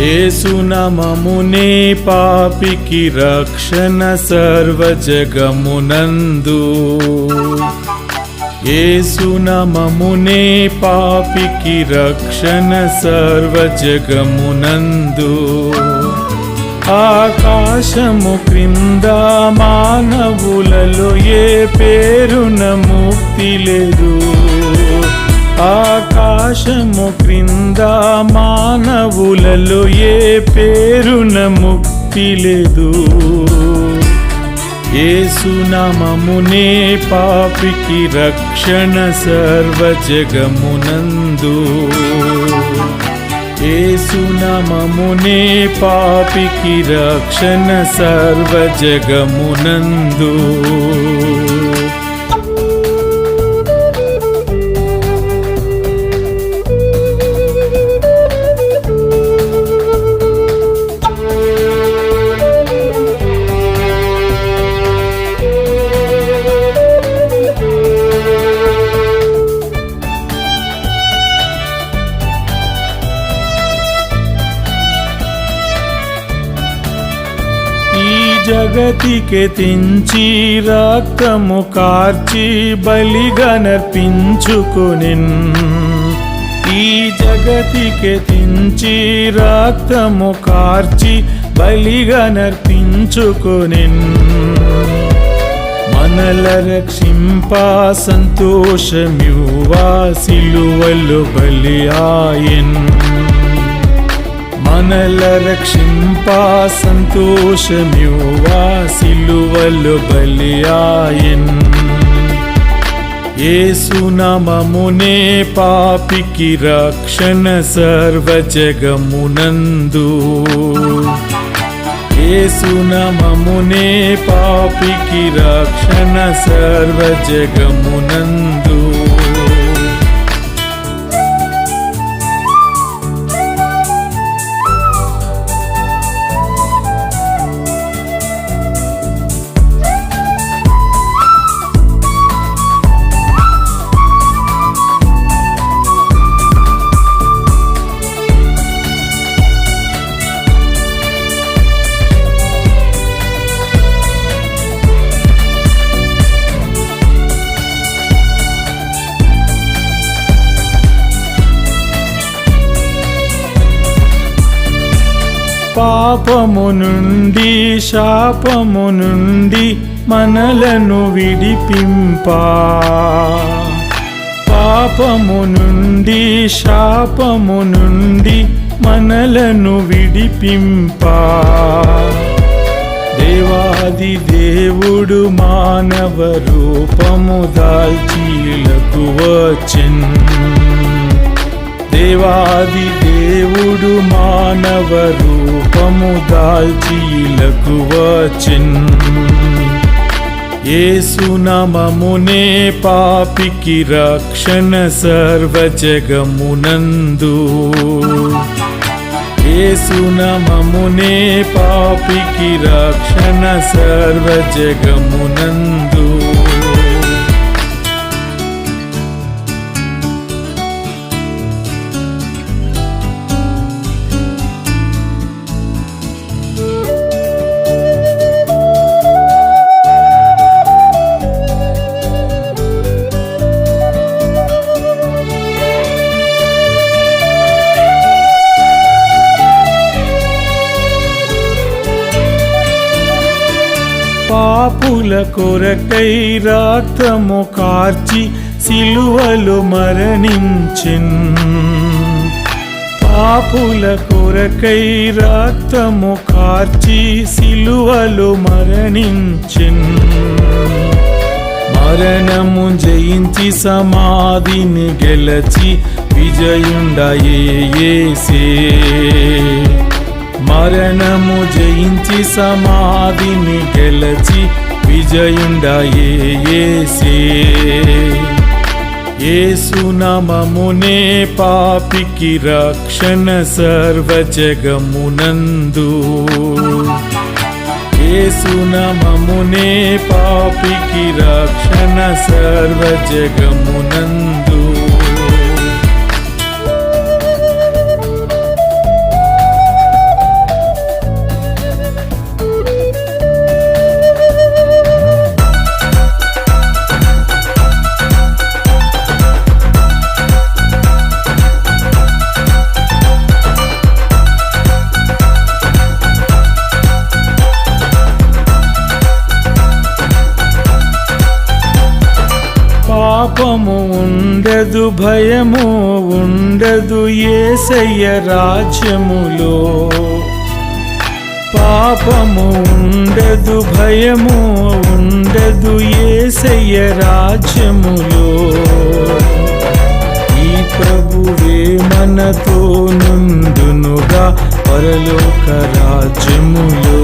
యేసునామమునే పాపికి రక్షణ సర్వజగమునందు. యేసునామమునే పాపికి రక్షణ సర్వజగమునందు. ఆకాశము క్రింద మానవులలో ఏ పేరున ముక్తి లేదు. ఆకాశము క్రింద మానవులలో ఏ పేరున ముక్తి లేదు. యేసునామమునే పాపికి రక్షణ సర్వజగమునందు. యేసునామమునే పాపికి రక్షణ సర్వజగమునందు. జగతికి తెంచి రక్తము కార్చి బలిగా నర్పించుకొనెన్. ఈ జగతికి తెంచి రక్తము కార్చి బలిగా నర్పించుకొనెన్. మనల రక్షింప సంతోషమివ్వా సిలువలో బలి ఆయెన్. మనల రక్షింప సంతోషమివ్వా సిలువలో బలి ఆయెన్. యేసునామమునే పాపికి రక్షణ సర్వజగమునందు. యేసునామమునే పాపికి రక్షణ సర్వజగమునందు. పాపము నుండి శాపము నుండి మనలను విడిపింపా. పాపము నుండి శాపము నుండి మనలను విడిపింపా. దేవాది దేవుడు మానవ రూపము దాల్చీలకు వచ్చెన్. దేవాది దేవుడు మానవ రూపము దాల్చీలకు వచ్చెన్. యేసునామమునే పాపికి రక్షణ సర్వజగమునందు. యేసునామమునే పాపికి రక్షణ సర్వజగమునందు. పాపుల కొరకై రక్తము కార్చి సిలువలో మరణించెన్. పాపుల కొరకై రక్తము కార్చి సిలువలో మరణించెన్. మరణము జయించి సమాధిని గెలచి విజయుండాయే యేసే. మరణము జయించి సమాధిని గెలచి విజయుండాయే యేసే. యేసునామమునే పాపికి రక్షణ సర్వజగమునందు. యేసునామమునే పాపికి రక్షణ సర్వజగమునందు. పాపము ఉండదు, భయము ఉండదు యేసయ్య రాజ్యములో. పాపము ఉండదు, భయము ఉండదు యేసయ్య రాజ్యములో. ఈ ప్రభువే మనతో నుండునుగా పరలోక రాజ్యములో.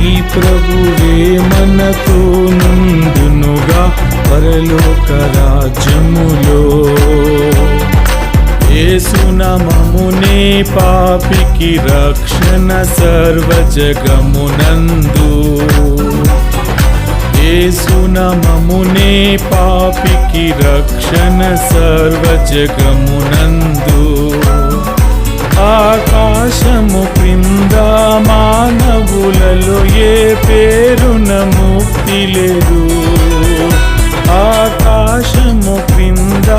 ఈ ప్రభువే మనతో నుండునుగా పరలోక రాజ్యములో. యేసునామమునే పాపికి రక్షణ సర్వ జగమునందు. యేసునామమునే పాపికి రక్షణ సర్వ జగమునందు. ఆకాశము క్రింద మానవులలో ఏ పేరున ముక్తి లేదు. ఆకాశము క్రింద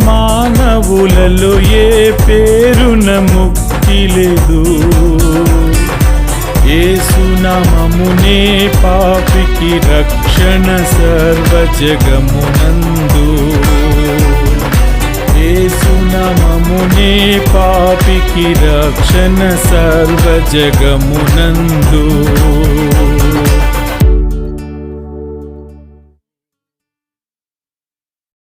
మానవులలో ఏ పేరున ముక్తి లేదు. యేసునామమునే పాపికి రక్షణ సర్వ జగమునందు. యేసునామమునే పాపికి రక్షణ సర్వ జగమునందు.